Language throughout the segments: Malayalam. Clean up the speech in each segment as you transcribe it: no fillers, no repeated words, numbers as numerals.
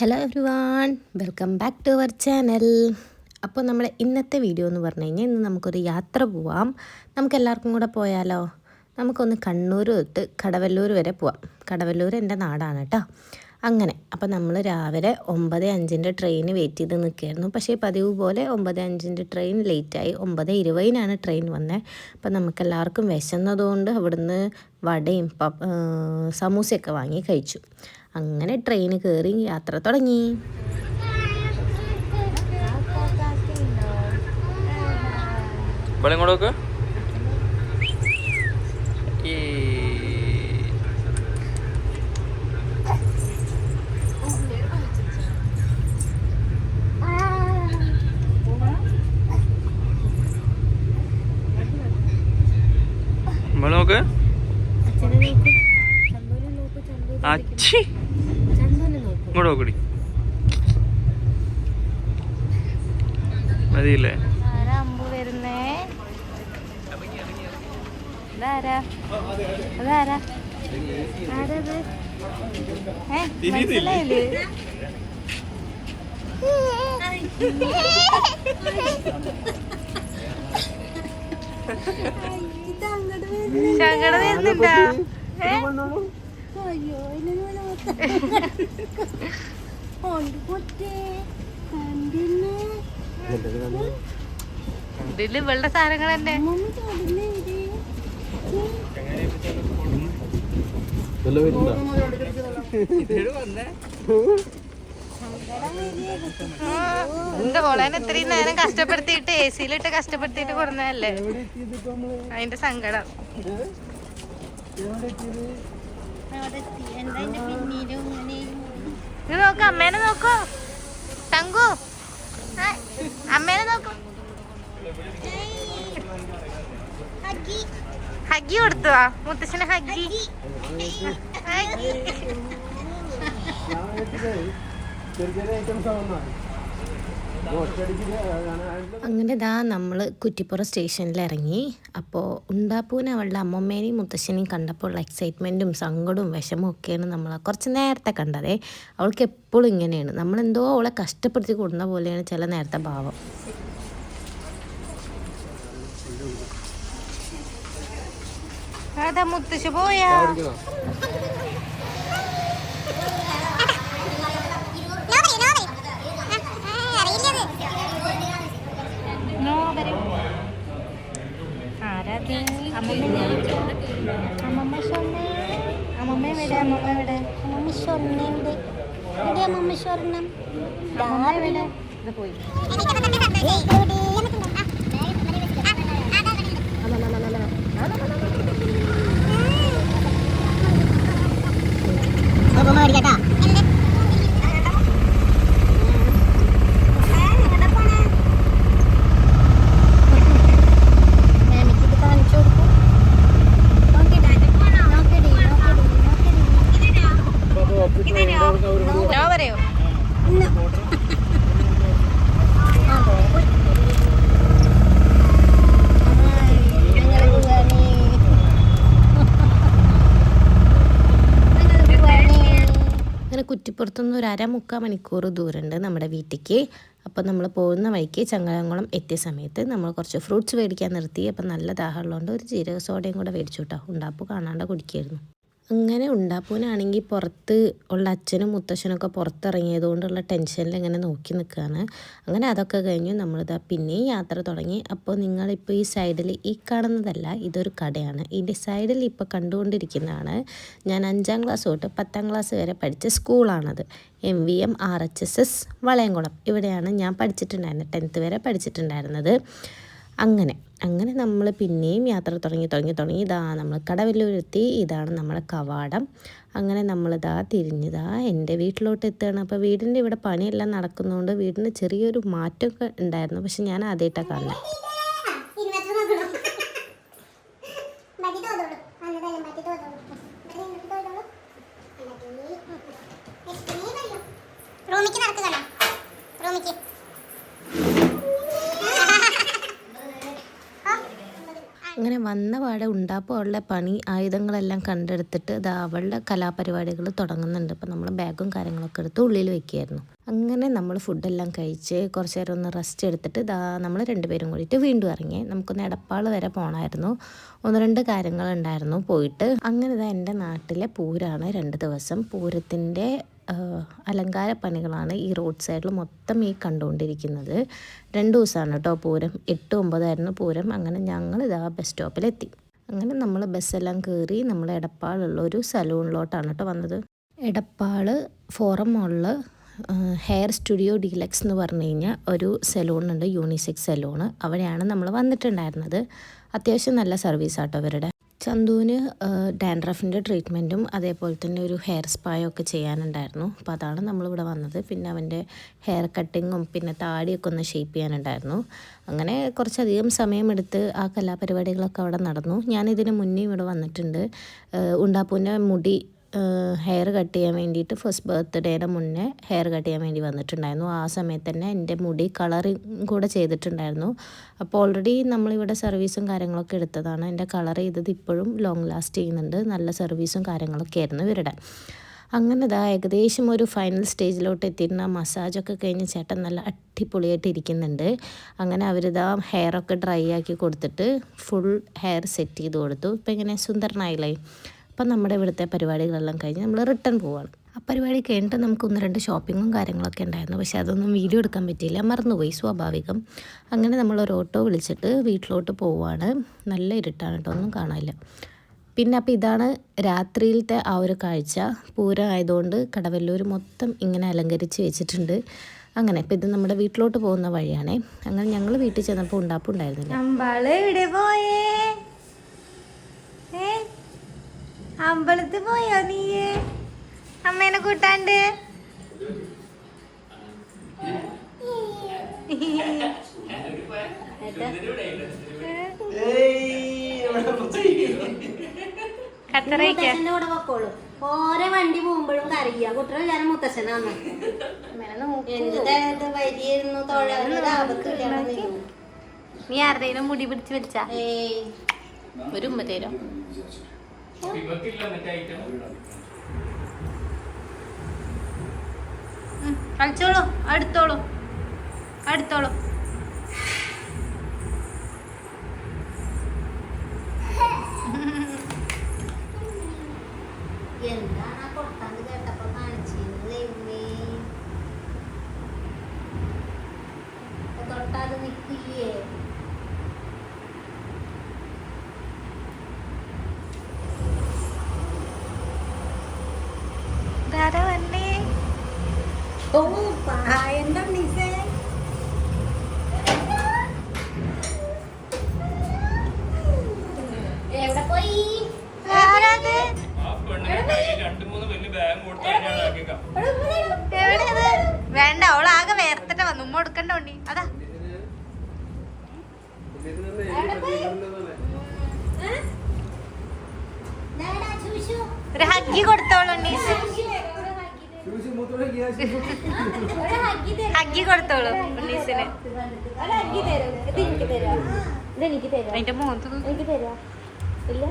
Hello everyone, welcome back to our channel. അപ്പോൾ നമ്മുടെ ഇന്നത്തെ വീഡിയോ എന്ന് പറഞ്ഞു കഴിഞ്ഞാൽ ഇന്ന് നമുക്കൊരു യാത്ര പോവാം. നമുക്കെല്ലാവർക്കും കൂടെ പോയാലോ? നമുക്കൊന്ന് കണ്ണൂർ തൊട്ട് കടവല്ലൂർ വരെ പോവാം. കടവല്ലൂർ എൻ്റെ നാടാണ് കേട്ടോ. അങ്ങനെ അപ്പോൾ നമ്മൾ രാവിലെ 9:05 ട്രെയിന് വെയിറ്റ് ചെയ്ത് നിൽക്കുകയായിരുന്നു. പക്ഷേ പതിവ് പോലെ 9:05 ട്രെയിൻ ലേറ്റായി. 9:20 ട്രെയിൻ വന്നത്. അപ്പോൾ നമുക്കെല്ലാവർക്കും വിശന്നതുകൊണ്ട് അവിടുന്ന് വടയും സമൂസയൊക്കെ വാങ്ങി കഴിച്ചു. അങ്ങനെ ട്രെയിന് കയറി യാത്ര തുടങ്ങി. നോക്ക് ഇങ്ങോട്ട് നോക്കടി മതിയില്ലേ? അമ്പു വരുന്നേ. അതാരാ? അതാരാ? ആരത്? മനസ്സിലായില്ലേ? സങ്കടം വരുന്നുണ്ടാ? ഇതില് വെള്ള സാധനങ്ങൾ തന്നെ. എന്താ മോളേനെ ഇത്രയും നേരം കഷ്ടപ്പെടുത്തിയിട്ട് AC-ലിട്ട് കഷ്ടപ്പെടുത്തിയിട്ട് കൊടുന്നതല്ലേ, അതിന്റെ സങ്കടം. ഇത് നോക്ക്, അമ്മേനെ നോക്കൂ. തങ്കു, അമ്മേനെ നോക്കൂ. ഹഗ്ഗി കൊടുത്തുവാ മുത്തശ്ശന്. ഹഗ്ഗി അങ്ങനെ നമ്മൾ കുറ്റിപ്പുറം സ്റ്റേഷനിൽ ഇറങ്ങി. അപ്പോൾ ഉണ്ടാപ്പൂന് അവളുടെ അമ്മമ്മേനെയും മുത്തശ്ശനെയും കണ്ടപ്പോൾ ഉള്ള എക്സൈറ്റ്മെൻറ്റും സങ്കടവും വിഷമവും ഒക്കെയാണ് നമ്മൾ കുറച്ച് നേരത്തെ കണ്ടതേ. അവൾക്ക് എപ്പോഴും ഇങ്ങനെയാണ്, നമ്മളെന്തോ അവളെ കഷ്ടപ്പെടുത്തി കൊടുക്കുന്ന പോലെയാണ് ചില നേരത്തെ ഭാവം. അതാ മുത്തശ്ശ പോയാ. കുറ്റിപ്പുറത്തുനിന്ന് ഒരു 1.5-3 മണിക്കൂർ ദൂരമുണ്ട് നമ്മുടെ വീട്ടിലേക്ക്. അപ്പോൾ നമ്മൾ പോകുന്ന വഴിക്ക് ചങ്ങരംകുളം എത്തിയ സമയത്ത് നമ്മൾ കുറച്ച് ഫ്രൂട്ട്സ് മേടിക്കാൻ നിർത്തി. അപ്പോൾ നല്ല ദാഹമുള്ളതുകൊണ്ട് ഒരു ജീരക സോഡയും കൂടെ മേടിച്ചു കേട്ടോ. ഉണ്ടാപ്പൂ കാണാണ്ട് കുടിക്കായിരുന്നു. അങ്ങനെ ഉണ്ടാപ്പൂനാണെങ്കിൽ പുറത്ത് ഉള്ള അച്ഛനും മുത്തശ്ശനൊക്കെ പുറത്തിറങ്ങിയത് കൊണ്ടുള്ള ടെൻഷനിൽ ഇങ്ങനെ നോക്കി നിൽക്കുകയാണ്. അങ്ങനെ അതൊക്കെ കഴിഞ്ഞു നമ്മളിതാ പിന്നെയും യാത്ര തുടങ്ങി. അപ്പോൾ നിങ്ങളിപ്പോൾ ഈ സൈഡിൽ ഈ കാണുന്നതല്ല, ഇതൊരു കടയാണ്. ഇതിൻ്റെ സൈഡിൽ ഇപ്പോൾ കണ്ടുകൊണ്ടിരിക്കുന്നതാണ് ഞാൻ 5ാം ക്ലാസ് തൊട്ട് 10ാം ക്ലാസ് വരെ പഠിച്ച സ്കൂളാണത്. MVM RHSS Valayamkulam. ഇവിടെയാണ് ഞാൻ പഠിച്ചിട്ടുണ്ടായിരുന്നത്, 10th വരെ പഠിച്ചിട്ടുണ്ടായിരുന്നത്. അങ്ങനെ നമ്മൾ പിന്നെയും യാത്ര തുടങ്ങി. ഇതാ നമ്മൾ കടവല്ലൂരെത്തി. ഇതാണ് നമ്മളെ കവാടം. അങ്ങനെ നമ്മളിതാ തിരിഞ്ഞിതാ എൻ്റെ വീട്ടിലോട്ട് എത്തുകയാണ്. അപ്പോൾ വീടിൻ്റെ ഇവിടെ പണിയെല്ലാം നടക്കുന്നതുകൊണ്ട് വീടിന് ചെറിയൊരു മാറ്റമൊക്കെ ഉണ്ടായിരുന്നു. പക്ഷെ ഞാൻ ആദ്യമായിട്ടാണ് കാണുന്നത്. അങ്ങനെ വന്ന പാടെ ഉണ്ടാപ്പോൾ അവളുടെ പണി ആയുധങ്ങളെല്ലാം കണ്ടെടുത്തിട്ട് ഇത് അവളുടെ കലാപരിപാടികൾ തുടങ്ങുന്നുണ്ട്. അപ്പോൾ നമ്മൾ ബാഗും കാര്യങ്ങളൊക്കെ എടുത്ത് ഉള്ളിൽ വെക്കുകയായിരുന്നു. അങ്ങനെ നമ്മൾ ഫുഡെല്ലാം കഴിച്ച് കുറച്ച് നേരം ഒന്ന് റെസ്റ്റ് എടുത്തിട്ട് നമ്മൾ രണ്ടുപേരും കൂടിയിട്ട് വീണ്ടും ഇറങ്ങി. നമുക്കൊന്ന് എടപ്പാൾ വരെ പോകണമായിരുന്നു. 1-2 കാര്യങ്ങളുണ്ടായിരുന്നു പോയിട്ട്. അങ്ങനെ എൻ്റെ നാട്ടിലെ പൂരമാണ് 2 ദിവസം. പൂരത്തിൻ്റെ അലങ്കാര പണികളാണ് ഈ റോഡ് സൈഡിൽ മൊത്തം ഈ കണ്ടുകൊണ്ടിരിക്കുന്നത്. 2 ദിവസമാണ് കേട്ടോ പൂരം. 8-9 ആയിരുന്നു പൂരം. അങ്ങനെ ഞങ്ങൾ ബസ് സ്റ്റോപ്പിലെത്തി. അങ്ങനെ നമ്മൾ ബസ്സെല്ലാം കയറി നമ്മൾ എടപ്പാളുള്ള ഒരു സലൂണിലോട്ടാണ് കേട്ടോ വന്നത്. എടപ്പാൾ ഫോറം മോളിൽ ഹെയർ സ്റ്റുഡിയോ ഡീലക്സ് എന്ന് പറഞ്ഞു കഴിഞ്ഞാൽ ഒരു സലൂണുണ്ട്, യൂണിസെക്സ് സലൂണ്. അവിടെയാണ് നമ്മൾ വന്നിട്ടുണ്ടായിരുന്നത്. അത്യാവശ്യം നല്ല സർവീസാട്ടോ അവരുടെ. ചന്തുവിന് ഡാൻഡ്രഫിൻ്റെ ട്രീറ്റ്മെൻറ്റും അതേപോലെ തന്നെ ഒരു ഹെയർ സ്പായും ഒക്കെ ചെയ്യാനുണ്ടായിരുന്നു. അപ്പോൾ അതാണ് നമ്മളിവിടെ വന്നത്. പിന്നെ അവൻ്റെ ഹെയർ കട്ടിങ്ങും പിന്നെ താടിയൊക്കെ ഒന്ന് ഷേപ്പ് ചെയ്യാനുണ്ടായിരുന്നു. അങ്ങനെ കുറച്ചധികം സമയമെടുത്ത് ആ കലാപരിപാടികളൊക്കെ അവിടെ നടന്നു. ഞാനിതിന് മുന്നേ ഇവിടെ വന്നിട്ടുണ്ട്. ഉണ്ടാപ്പൂൻ്റെ മുടി ഹെയർ കട്ട് ചെയ്യാൻ വേണ്ടിയിട്ട് ഫസ്റ്റ് ബർത്ത്ഡേയുടെ മുന്നേ ഹെയർ കട്ട് ചെയ്യാൻ വേണ്ടി വന്നിട്ടുണ്ടായിരുന്നു. ആ സമയത്ത് തന്നെ എൻ്റെ മുടി കളറിങ് കൂടെ ചെയ്തിട്ടുണ്ടായിരുന്നു. അപ്പോൾ ഓൾറെഡി നമ്മളിവിടെ സർവീസും കാര്യങ്ങളൊക്കെ എടുത്തതാണ്. എൻ്റെ കളർ ചെയ്തത് ഇപ്പോഴും ലോങ് ലാസ്റ്റ് ചെയ്യുന്നുണ്ട്. നല്ല സർവീസും കാര്യങ്ങളൊക്കെ ആയിരുന്നു ഇവരുടെ. അങ്ങനെ ഏകദേശം ഒരു ഫൈനൽ സ്റ്റേജിലോട്ട് എത്തിയിരുന്ന മസാജൊക്കെ കഴിഞ്ഞ് ചേട്ടൻ നല്ല അടിപൊളിയായിട്ട് ഇരിക്കുന്നുണ്ട്. അങ്ങനെ ഹെയറൊക്കെ ഡ്രൈ ആക്കി കൊടുത്തിട്ട് ഫുൾ ഹെയർ സെറ്റ് ചെയ്ത് കൊടുത്തു. ഇപ്പം ഇങ്ങനെ സുന്ദരനായില്ലേ. അപ്പം നമ്മുടെ ഇവിടുത്തെ പരിപാടികളെല്ലാം കഴിഞ്ഞ് നമ്മൾ റിട്ടേൺ പോവുകയാണ്. ആ പരിപാടി കഴിഞ്ഞിട്ട് നമുക്ക് 1-2 ഷോപ്പിങ്ങും കാര്യങ്ങളൊക്കെ ഉണ്ടായിരുന്നു. പക്ഷേ അതൊന്നും വീഡിയോ എടുക്കാൻ പറ്റിയില്ല, മറന്നുപോയി, സ്വാഭാവികം. അങ്ങനെ നമ്മളൊരു ഓട്ടോ വിളിച്ചിട്ട് വീട്ടിലോട്ട് പോവുകയാണ്. നല്ല ഇരുട്ടാണ് കേട്ടോ, ഒന്നും കാണാനില്ല. പിന്നെ അപ്പോൾ ഇതാണ് രാത്രിയിലത്തെ ആ ഒരു കാഴ്ച. പൂരം ആയതുകൊണ്ട് കടവല്ലൂർ മൊത്തം ഇങ്ങനെ അലങ്കരിച്ച് വെച്ചിട്ടുണ്ട്. അങ്ങനെ ഇപ്പം ഇത് നമ്മുടെ വീട്ടിലോട്ട് പോകുന്ന വഴിയാണേ. അങ്ങനെ ഞങ്ങൾ വീട്ടിൽ ചെന്നപ്പോൾ ഉണ്ടായിരുന്നില്ല. അമ്പലത്തിൽ പോയോ നീ? അമ്മേനെ കൂട്ടാണ്ട് മുത്തച്ഛൻ്റെ കൂടെ പൊക്കോളൂ. ഓരോ വണ്ടി പോകുമ്പോഴും കരയ്യ കുട്ടികൾ വിചാരം മുത്തച്ഛനാന്ന്. എന്ത് വരിയിരുന്നു തൊഴാനൊരു ആപത്തില്ല. നീ ആരുടെയും മുടി പിടിച്ച് വലിച്ചാ ഒരു ഉമ്മ തരാം. കളിച്ചോളൂ, അടുത്തോളൂ. എന്താണ് കൊട്ടാന്ന് കേട്ടപ്പോ കാണിച്ചിരുന്നേ? തൊട്ടാത് നിക്കില്ലേ? ഓ എന്താ നിസേ? എവിടെ പോയി? വേണ്ട, അവളാകെ വേർത്തിട്ട് വന്നു. ഉമ്മ കൊടുക്കണ്ട ഉണ്ണി. അതാ ഒരു ഹഗ്ഗി കൊടുത്തോളൂ ഉണ്ണീസ്. ഹഗ്ഗി കൊടുത്തോളൂ ഉണ്ണീസിന്. അതിന്റെ മുഖത്ത് എനിക്ക് തരാ ഇല്ല.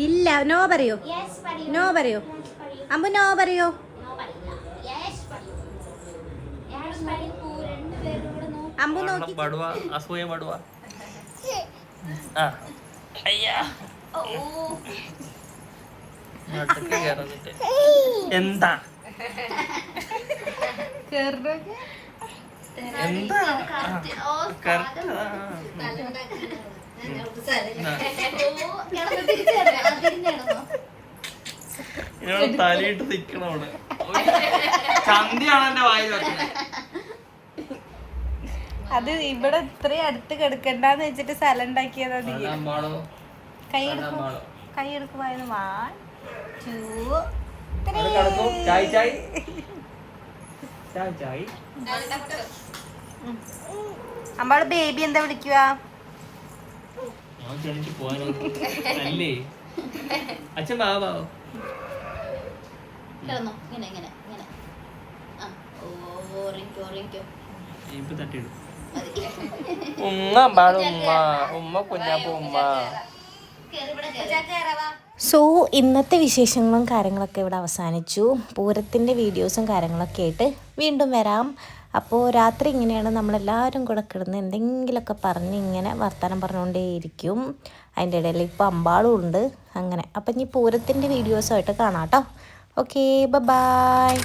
ഇല്ല, നോ പറയോ? നോ പറയോ? അമ്പു നോ പറയോ? അമ്പു നോക്കി അസൂയ പടുവാ. എന്താ തലയിട്ട് നിക്കണോട് ചന്തിയാണ് എന്റെ വായിൽ വെക്കുന്നത്. അത് ഇവിടെ ഇത്രയും അടുത്ത് കിടക്കണ്ടെന്ന് വെച്ചിട്ട് സ്ഥലം ഉണ്ടാക്കിയതാ നീ. കൈ എടുക്കുമായിരുന്നു. 1 2 അമ്പാള് ബേബി എന്താ വിളിക്കുക? കിടന്നോ ഇങ്ങനെ ഇങ്ങനെ ഇങ്ങനെ ആ ഓറിക്കോ ഓറിക്കോ സോ ഇന്നത്തെ വിശേഷങ്ങളും കാര്യങ്ങളൊക്കെ ഇവിടെ അവസാനിച്ചു. പൂരത്തിൻ്റെ വീഡിയോസും കാര്യങ്ങളൊക്കെ ആയിട്ട് വീണ്ടും വരാം. അപ്പോൾ രാത്രി ഇങ്ങനെയാണ് നമ്മളെല്ലാവരും കൂടെ കിടന്ന് എന്തെങ്കിലുമൊക്കെ പറഞ്ഞ് ഇങ്ങനെ വർത്തമാനം പറഞ്ഞുകൊണ്ടേയിരിക്കും. അതിൻ്റെ ഇടയിൽ ഇപ്പോൾ അമ്പാളും ഉണ്ട് അങ്ങനെ. അപ്പം ഇനി പൂരത്തിൻ്റെ വീഡിയോസുമായിട്ട് കാണാം കേട്ടോ. Okay bye.